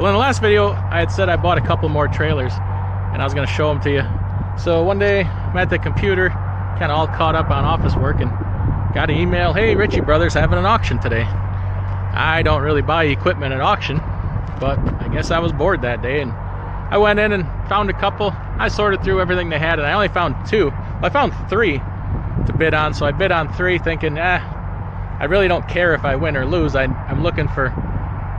Well, in the last video, I had said I bought a couple more trailers, and I was going to show them to you. So one day, I'm at the computer, kind of all caught up on office work, and got an email, hey, Ritchie Brothers having an auction today. I don't really buy equipment at auction, but I guess I was bored that day, and I went in and found a couple. I sorted through everything they had, and I only found two. Well, I found three to bid on, so I bid on three thinking, I really don't care if I win or lose. I'm looking for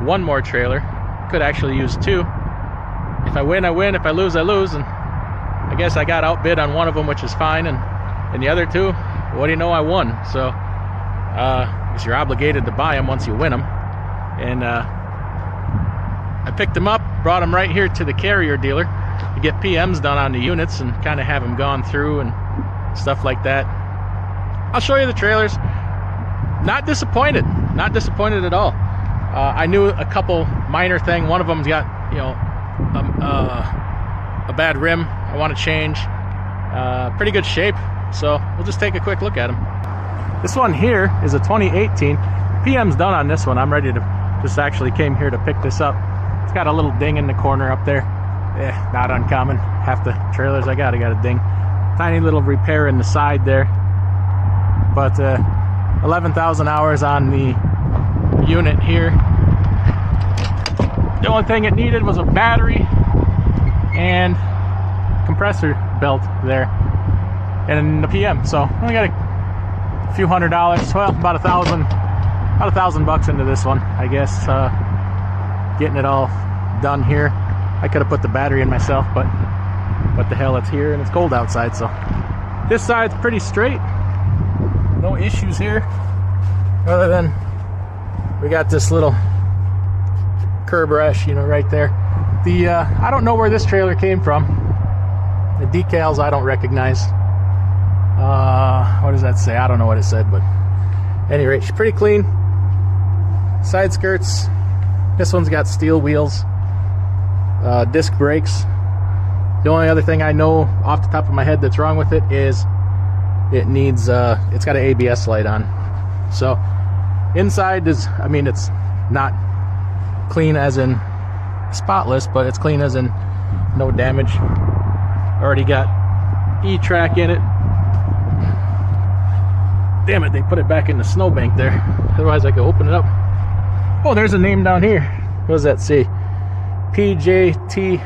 one more trailer. Could actually use two. If I win, I win. If I lose, I lose. And I guess I got outbid on one of them, which is fine. And the other two, what do you know, I won. So I guess you're obligated to buy them once you win them. And I picked them up, brought them right here to the carrier dealer to get PMs done on the units and kind of have them gone through and stuff like that. I'll show you the trailers. Not disappointed. Not disappointed at all. I knew a couple minor thing. One of them's got, you know, a bad rim. I want to change. Pretty good shape. So we'll just take a quick look at them. This one here is a 2018. PM's done on this one. I'm ready to just actually came here to pick this up. It's got a little ding in the corner up there. Not uncommon. Half the trailers I got a ding. Tiny little repair in the side there. But 11,000 hours on the unit here. The only thing it needed was a battery and compressor belt there and the PM. So I only got a few $100. Well, about $1,000 into this one, I guess. Getting it all done here. I could have put the battery in myself, but what the hell, it's here and it's cold outside. So this side's pretty straight. No issues here, other than we got this little curb rash, you know, right there. The I don't know where this trailer came from. The decals I don't recognize. What does that say? I don't know what it said, but at any rate, she's pretty clean. Side skirts. This one's got steel wheels, disc brakes. The only other thing I know off the top of my head that's wrong with it is it needs it's got an ABS light on. So inside is, I mean, it's not clean as in spotless, but it's clean as in no damage. Already got E-track in it. Damn it, they put it back in the snowbank there. Otherwise I could open it up. Oh, there's a name down here. What does that say? PJTRANSINC.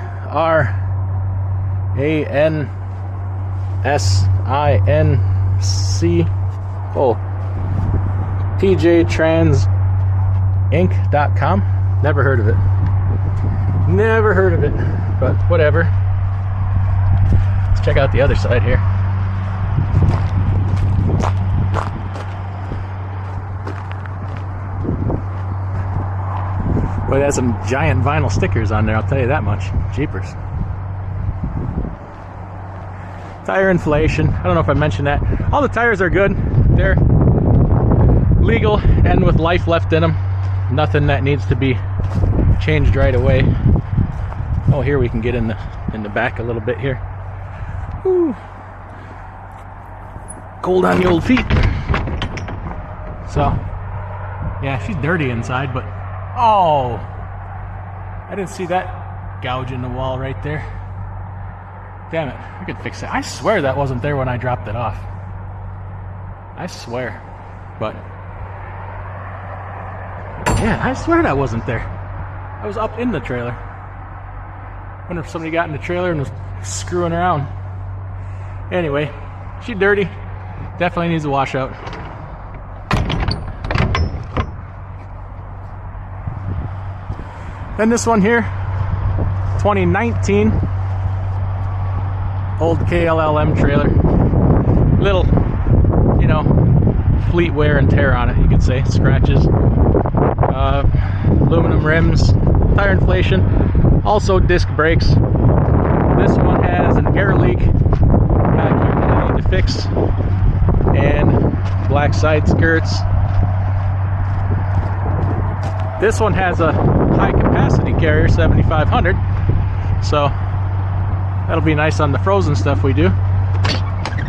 Oh, PJTransInc.com. Never heard of it. Never heard of it, but whatever. Let's check out the other side here. Boy, it has some giant vinyl stickers on there, I'll tell you that much. Jeepers. Tire inflation. I don't know if I mentioned that. All the tires are good. They're legal and with life left in them. Nothing that needs to be changed right away. Oh, here we can get in the back a little bit here. Woo. Cold on the old feet. So, yeah, she's dirty inside, but oh, I didn't see that gouge in the wall right there. Damn it, we could fix that. I swear that wasn't there when I dropped it off. I swear. But yeah, I swear that wasn't there. I was up in the trailer. Wonder if somebody got in the trailer and was screwing around. Anyway, she's dirty. Definitely needs a washout. Then this one here, 2019, old KLLM trailer. Little, you know, fleet wear and tear on it, you could say. Scratches. Aluminum rims, tire inflation, also disc brakes. This one has an air leak back here that I need to fix, and black side skirts. This one has a high capacity carrier, 7500, so that'll be nice on the frozen stuff we do.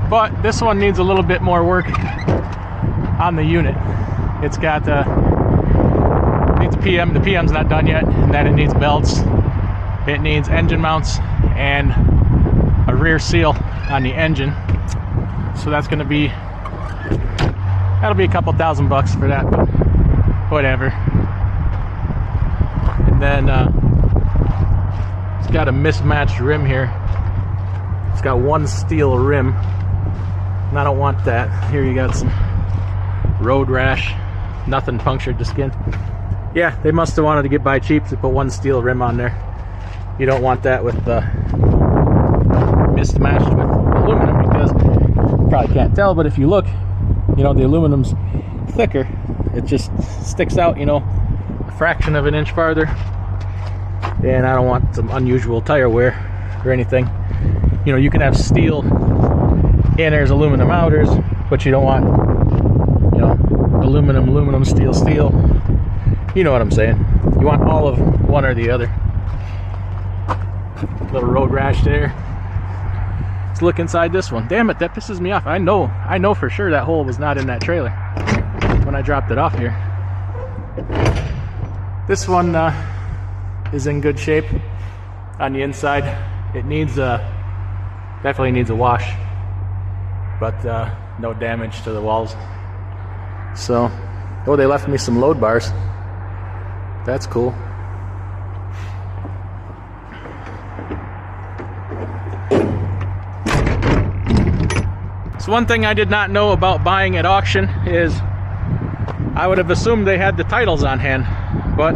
But this one needs a little bit more work on the unit. It's got needs needs PM. The PM's not done yet, and then it needs belts. It needs engine mounts and a rear seal on the engine. So that's going to be, that'll be a couple $1,000 for that, but whatever. And then it's got a mismatched rim here. It's got one steel rim, and I don't want that. Here you got some road rash. Nothing punctured the skin. Yeah, they must have wanted to get by cheap to put one steel rim on there. You don't want that with mismatched with aluminum, because you probably can't tell, but if you look, you know, the aluminum's thicker. It just sticks out, you know, a fraction of an inch farther. And I don't want some unusual tire wear or anything. You know, you can have steel inners, aluminum outers, but you don't want, you know, aluminum, steel. You know what I'm saying. You want all of one or the other. Little road rash there. Let's look inside this one. Damn it, that pisses me off. I know for sure that hole was not in that trailer when I dropped it off here. This one is in good shape on the inside. It needs definitely needs a wash, but no damage to the walls. So, oh, they left me some load bars. That's cool. So one thing I did not know about buying at auction is I would have assumed they had the titles on hand, but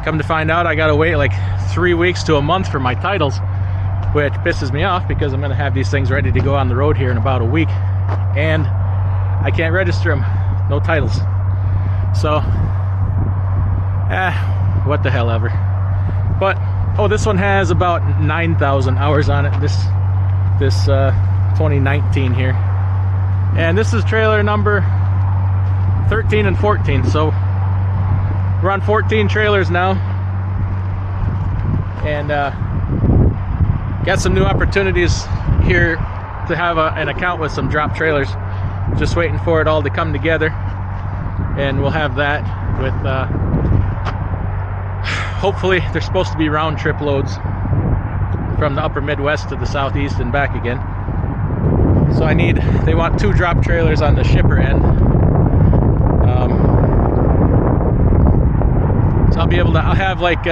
come to find out I gotta wait like 3 weeks to a month for my titles, which pisses me off because I'm gonna have these things ready to go on the road here in about a week, and I can't register them. No titles. So, what the hell ever. But, oh, this one has about 9,000 hours on it. This 2019 here. And this is trailer number 13 and 14. So, we're on 14 trailers now. And got some new opportunities here to have an account with some drop trailers. Just waiting for it all to come together, and we'll have that with hopefully they're supposed to be round trip loads from the upper Midwest to the Southeast and back again. So they want 2 drop trailers on the shipper end. So I'll have like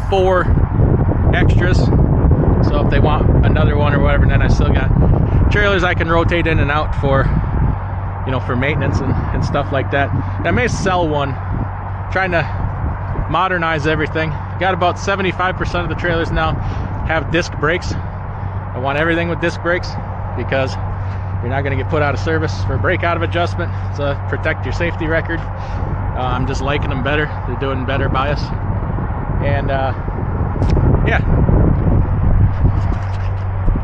4 extras. So if they want another one or whatever, then I still got trailers I can rotate in and out for, you know, for maintenance and stuff like that. And I may sell one, trying to modernize everything. Got about 75% of the trailers now have disc brakes. I want everything with disc brakes because you're not going to get put out of service for brake out of adjustment. So protect your safety record. I'm just liking them better. They're doing better by us. And yeah,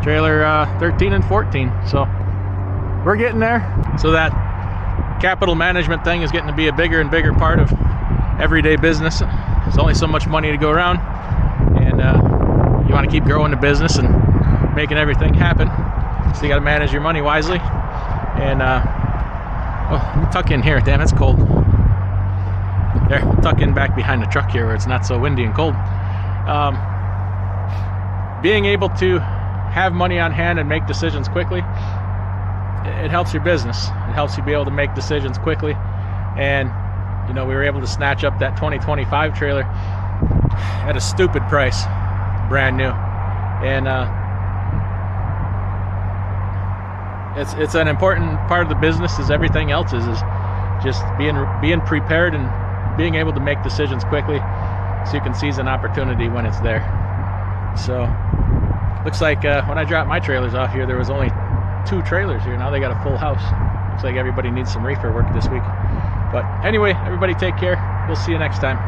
trailer 13 and 14. So we're getting there. So that capital management thing is getting to be a bigger and bigger part of everyday business. There's only so much money to go around, and you want to keep growing the business and making everything happen. So you got to manage your money wisely. And oh, let me tuck in here. Damn, it's cold. There, tuck in back behind the truck here where it's not so windy and cold. Being able to have money on hand and make decisions quickly, it helps your business. It helps you be able to make decisions quickly. And you know, we were able to snatch up that 2025 trailer at a stupid price, brand new. And it's an important part of the business, as everything else is just being prepared and being able to make decisions quickly so you can seize an opportunity when it's there. So looks like when I dropped my trailers off here, there was only 2 trailers here. Now they got a full house. Looks like everybody needs some reefer work this week. But anyway, everybody take care. We'll see you next time.